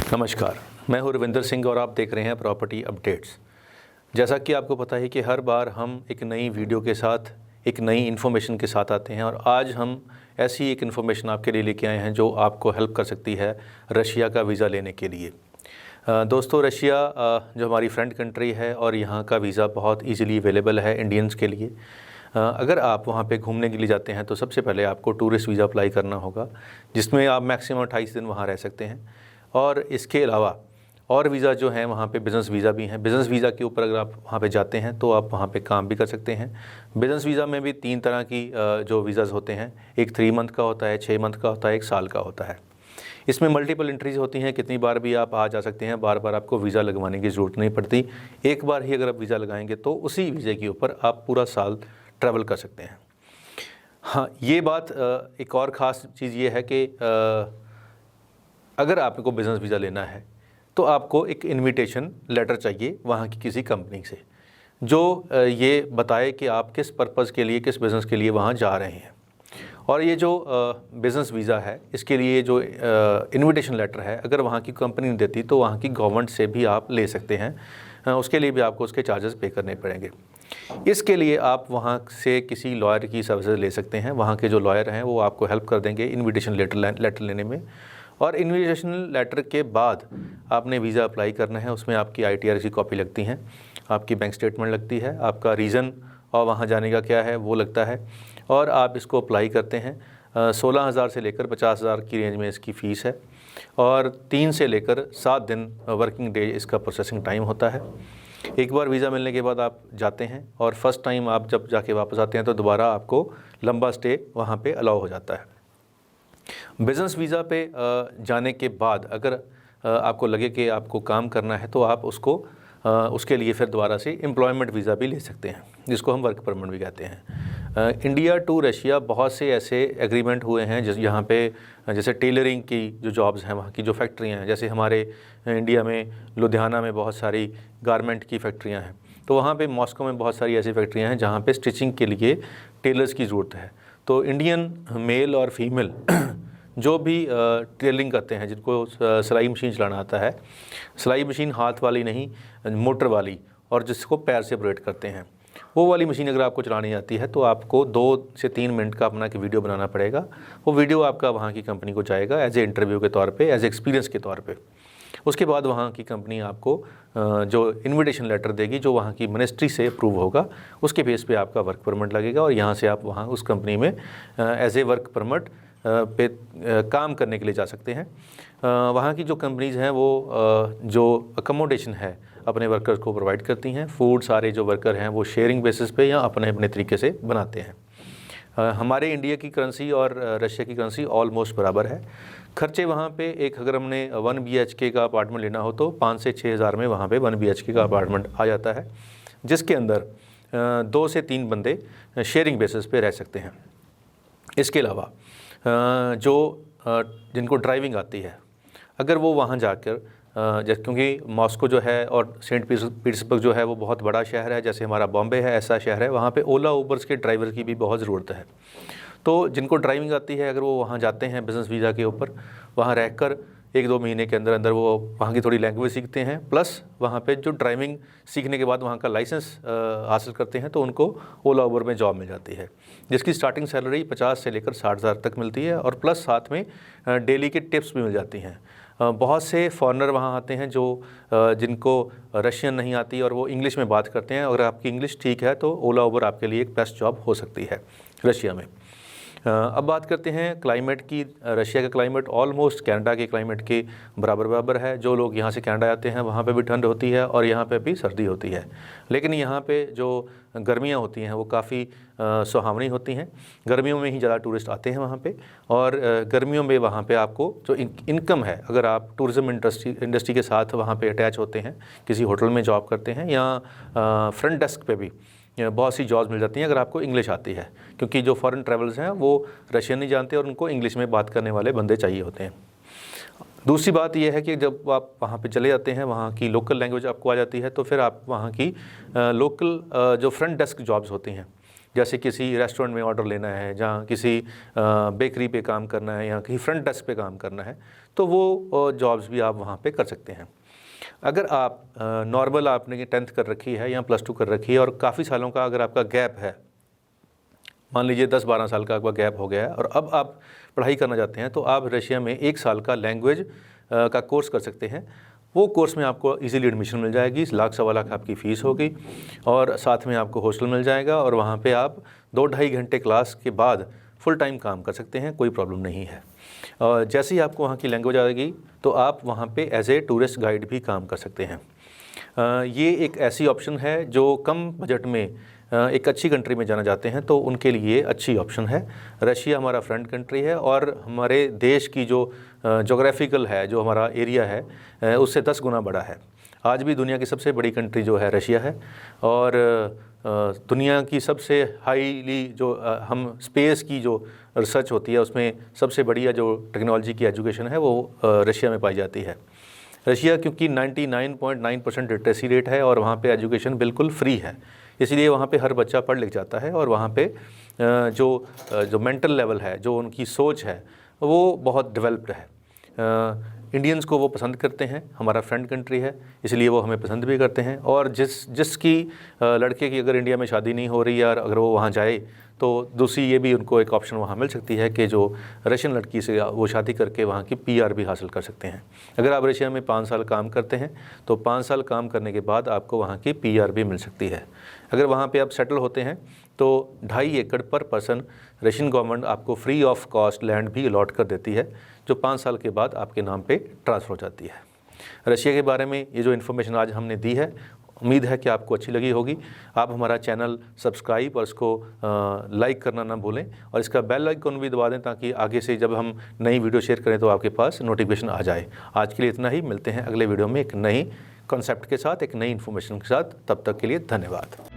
नमस्कार, मैं हूं रविंदर सिंह और आप देख रहे हैं प्रॉपर्टी अपडेट्स। जैसा कि आपको पता है कि हर बार हम एक नई वीडियो के साथ, एक नई इन्फॉर्मेशन के साथ आते हैं और आज हम ऐसी एक इन्फॉर्मेशन आपके लिए लेके आए हैं जो आपको हेल्प कर सकती है रशिया का वीज़ा लेने के लिए। दोस्तों, रशिया जो हमारी फ्रेंड कंट्री है और यहाँ का वीज़ा बहुत ईज़िली अवेलेबल है इंडियंस के लिए। अगर आप वहाँ पे घूमने के लिए जाते हैं तो सबसे पहले आपको टूरिस्ट वीज़ा अप्लाई करना होगा, जिसमें आप मैक्सिमम 28 दिन वहाँ रह सकते हैं। और इसके अलावा और वीज़ा जो हैं वहाँ पे बिज़नेस वीज़ा भी हैं। बिज़नेस वीज़ा के ऊपर अगर आप वहाँ पे जाते हैं तो आप वहाँ पे काम भी कर सकते हैं। बिज़नेस वीज़ा में भी 3 तरह की जो वीज़ाज़ होते हैं, एक 3 मंथ का होता है, 6 मंथ का होता है, 1 साल का होता है। इसमें मल्टीपल एंट्रीज़ होती हैं, कितनी बार भी आप आ जा सकते हैं, बार बार आपको वीज़ा लगवाने की ज़रूरत नहीं पड़ती। एक बार ही अगर आप वीज़ा लगाएंगे तो उसी वीज़े के ऊपर आप पूरा साल ट्रैवल कर सकते हैं। हाँ, ये बात एक और ख़ास चीज़ ये है कि अगर आपको बिज़नेस वीज़ा लेना है तो आपको एक इनविटेशन लेटर चाहिए वहाँ की किसी कंपनी से, जो ये बताए कि आप किस पर्पज़ के लिए, किस बिज़नेस के लिए वहाँ जा रहे हैं। और ये जो बिज़नेस वीज़ा है, इसके लिए जो इनविटेशन लेटर है, अगर वहाँ की कंपनी नहीं देती तो वहाँ की गवर्नमेंट से भी आप ले सकते हैं। उसके लिए भी आपको उसके चार्जेस पे करने पड़ेंगे। इसके लिए आप वहाँ से किसी लॉयर की सर्विसेज ले सकते हैं। वहाँ के जो लॉयर हैं वो आपको हेल्प कर देंगे इनविटेशन लेटर लेने में। और इनविटेशन लेटर के बाद आपने वीज़ा अप्लाई करना है। उसमें आपकी ITR की कॉपी लगती हैं, आपकी बैंक स्टेटमेंट लगती है, आपका रीज़न और वहाँ जाने का क्या है वो लगता है, और आप इसको अप्लाई करते हैं। 16,000 से लेकर 50,000 की रेंज में इसकी फ़ीस है और 3 से लेकर 7 दिन वर्किंग डे इसका प्रोसेसिंग टाइम होता है। एक बार वीज़ा मिलने के बाद आप जाते हैं और फर्स्ट टाइम आप जब जाके वापस आते हैं तो दोबारा आपको लंबा स्टे वहाँ पे अलाउ हो जाता है। बिज़नेस वीज़ा पे जाने के बाद अगर आपको लगे कि आपको काम करना है तो आप उसके लिए फिर दोबारा से एम्प्लॉयमेंट वीज़ा भी ले सकते हैं, जिसको हम वर्क परमिट भी कहते हैं। इंडिया टू रशिया बहुत से ऐसे एग्रीमेंट हुए हैं यहाँ पे, जैसे टेलरिंग की जो जॉब्स हैं, वहाँ की जो फैक्ट्रियाँ हैं, जैसे हमारे इंडिया में लुधियाना में बहुत सारी गारमेंट की फैक्ट्रियाँ हैं, तो वहाँ पे मॉस्को में बहुत सारी ऐसी फैक्ट्रियाँ हैं जहाँ पे स्टिचिंग के लिए टेलर्स की ज़रूरत है। तो इंडियन मेल और फीमेल जो भी टेलरिंग करते हैं, जिनको सिलाई मशीन चलाना आता है, सिलाई मशीन हाथ वाली नहीं, मोटर वाली, और जिसको पैर से ऑपरेट करते हैं, वो वाली मशीन अगर आपको चलानी आती है तो आपको 2 से 3 मिनट का अपना कि वीडियो बनाना पड़ेगा। वो वीडियो आपका वहाँ की कंपनी को जाएगा एज ए इंटरव्यू के तौर पे, एज ए एक्सपीरियंस के तौर पे। उसके बाद वहाँ की कंपनी आपको जो इनविटेशन लेटर देगी, जो वहाँ की मिनिस्ट्री से अप्रूव होगा, उसके बेस पे आपका वर्क परमिट लगेगा और यहाँ से आप वहाँ उस कंपनी में एज ए वर्क परमिट पे काम करने के लिए जा सकते हैं। वहाँ की जो कंपनीज़ हैं वो जो अकोमोडेशन है अपने वर्कर्स को प्रोवाइड करती हैं। फूड सारे जो वर्कर हैं वो शेयरिंग बेसिस पे या अपने अपने तरीके से बनाते हैं। हमारे इंडिया की करेंसी और रशिया की करेंसी ऑलमोस्ट बराबर है। खर्चे वहाँ पे अगर हमने 1 BHK का अपार्टमेंट लेना हो तो 5 से 6 हज़ार में वहाँ पे 1 BHK का अपार्टमेंट आ जाता है, जिसके अंदर 2 से 3 बंदे शेयरिंग बेसिस पे रह सकते हैं। इसके अलावा जिनको ड्राइविंग आती है, अगर वो वहाँ जाकर जैसे, क्योंकि मॉस्को जो है और सेंट पीटर्सबर्ग जो है वो बहुत बड़ा शहर है, जैसे हमारा बॉम्बे है ऐसा शहर है, वहाँ पे ओला उबर्स के ड्राइवर की भी बहुत ज़रूरत है। तो जिनको ड्राइविंग आती है, अगर वो वहाँ जाते हैं बिज़नेस वीज़ा के ऊपर, वहाँ रहकर 1-2 महीने के अंदर अंदर वो वहाँ की थोड़ी लैंग्वेज सीखते हैं, प्लस वहाँ पे जो ड्राइविंग सीखने के बाद वहाँ का लाइसेंस हासिल करते हैं, तो उनको ओला उबर में जॉब मिल जाती है, जिसकी स्टार्टिंग सैलरी 50 से लेकर 60 हज़ार तक मिलती है और प्लस साथ में डेली के टिप्स भी मिल जाती हैं। बहुत से फॉरेनर वहाँ आते हैं जो जिनको रशियन नहीं आती और वो इंग्लिश में बात करते हैं। अगर आपकी इंग्लिश ठीक है तो ओला उबर आपके लिए एक बेस्ट जॉब हो सकती है रशिया में। अब बात करते हैं क्लाइमेट की। रशिया का क्लाइमेट ऑलमोस्ट कनाडा के क्लाइमेट के बराबर है। जो लोग यहाँ से कनाडा आते हैं वहाँ पे भी ठंड होती है और यहाँ पे भी सर्दी होती है, लेकिन यहाँ पे जो गर्मियाँ होती हैं वो काफ़ी सुहावनी होती हैं। गर्मियों में ही ज़्यादा टूरिस्ट आते हैं वहाँ पे, और गर्मियों में वहाँ पे आपको जो इनकम है, अगर आप टूरिज़्म इंडस्ट्री के साथ वहाँ पे अटैच होते हैं, किसी होटल में जॉब करते हैं या फ्रंट डेस्क पे भी बहुत सी जॉब्स मिल जाती हैं अगर आपको इंग्लिश आती है, क्योंकि जो फॉरेन ट्रैवल्स हैं वो रशियन नहीं जानते और उनको इंग्लिश में बात करने वाले बंदे चाहिए होते हैं। दूसरी बात यह है कि जब आप वहाँ पे चले जाते हैं, वहाँ की लोकल लैंग्वेज आपको आ जाती है, तो फिर आप वहाँ की लोकल जो फ्रंट डेस्क जॉब्स होती हैं, जैसे किसी रेस्टोरेंट में ऑर्डर लेना है, जहाँ किसी बेकरी पे काम करना है या कहीं फ्रंट डेस्क पे काम करना है, तो वो जॉब्स भी आप वहाँ पे कर सकते हैं। अगर आप नॉर्मल आपने 10th कर रखी है या +2 कर रखी है और काफ़ी सालों का अगर आपका गैप है, मान लीजिए 10-12 साल का आपका गैप हो गया है और अब आप पढ़ाई करना चाहते हैं, तो आप रशिया में 1 साल का लैंग्वेज का कोर्स कर सकते हैं। वो कोर्स में आपको इजीली एडमिशन मिल जाएगी, लाख सवा लाख आपकी फ़ीस होगी और साथ में आपको हॉस्टल मिल जाएगा और वहाँ पे आप 2-2.5 घंटे क्लास के बाद फुल टाइम काम कर सकते हैं, कोई प्रॉब्लम नहीं है। और जैसे ही आपको वहाँ की लैंग्वेज आएगी तो आप वहाँ पे एज ए टूरिस्ट गाइड भी काम कर सकते हैं। ये एक ऐसी ऑप्शन है जो कम बजट में एक अच्छी कंट्री में जाना चाहते हैं तो उनके लिए अच्छी ऑप्शन है। रशिया हमारा फ्रेंड कंट्री है और हमारे देश की जो जोग्राफिकल है, जो हमारा एरिया है, उससे 10 गुना बड़ा है। आज भी दुनिया की सबसे बड़ी कंट्री जो है रशिया है और दुनिया की सबसे हाईली जो हम स्पेस की जो रिसर्च होती है उसमें सबसे बढ़िया जो टेक्नोलॉजी की एजुकेशन है वो रशिया में पाई जाती है। रशिया क्योंकि 99.9% लिटरेसी रेट है और वहाँ पे एजुकेशन बिल्कुल फ्री है, इसलिए वहाँ पे हर बच्चा पढ़ लिख जाता है और वहाँ पे जो मेंटल लेवल है, जो उनकी सोच है, वो बहुत डेवलप्ड है। इंडियंस को वो पसंद करते हैं, हमारा फ्रेंड कंट्री है इसलिए वो हमें पसंद भी करते हैं। और जिसकी लड़के की अगर इंडिया में शादी नहीं हो रही है और अगर वो वहाँ जाए तो दूसरी ये भी उनको एक ऑप्शन वहाँ मिल सकती है कि जो रशियन लड़की से वो शादी करके वहाँ की PR भी हासिल कर सकते हैं। अगर आप रशिया में 5 साल काम करते हैं तो 5 साल काम करने के बाद आपको वहाँ की PR भी मिल सकती है। अगर वहाँ पे आप सेटल होते हैं तो 2.5 एकड़ पर पर्सन रशियन गवर्नमेंट आपको फ्री ऑफ कॉस्ट लैंड भी अलॉट कर देती है, जो 5 साल के बाद आपके नाम पे ट्रांसफ़र हो जाती है। रशिया के बारे में ये जो इन्फॉर्मेशन आज हमने दी है, उम्मीद है कि आपको अच्छी लगी होगी। आप हमारा चैनल सब्सक्राइब और इसको लाइक करना ना भूलें और इसका बेल आइकन भी दबा दें ताकि आगे से जब हम नई वीडियो शेयर करें तो आपके पास नोटिफिकेशन आ जाए। आज के लिए इतना ही, मिलते हैं अगले वीडियो में एक नई कॉन्सेप्ट के साथ, एक नई इन्फॉर्मेशन के साथ। तब तक के लिए धन्यवाद।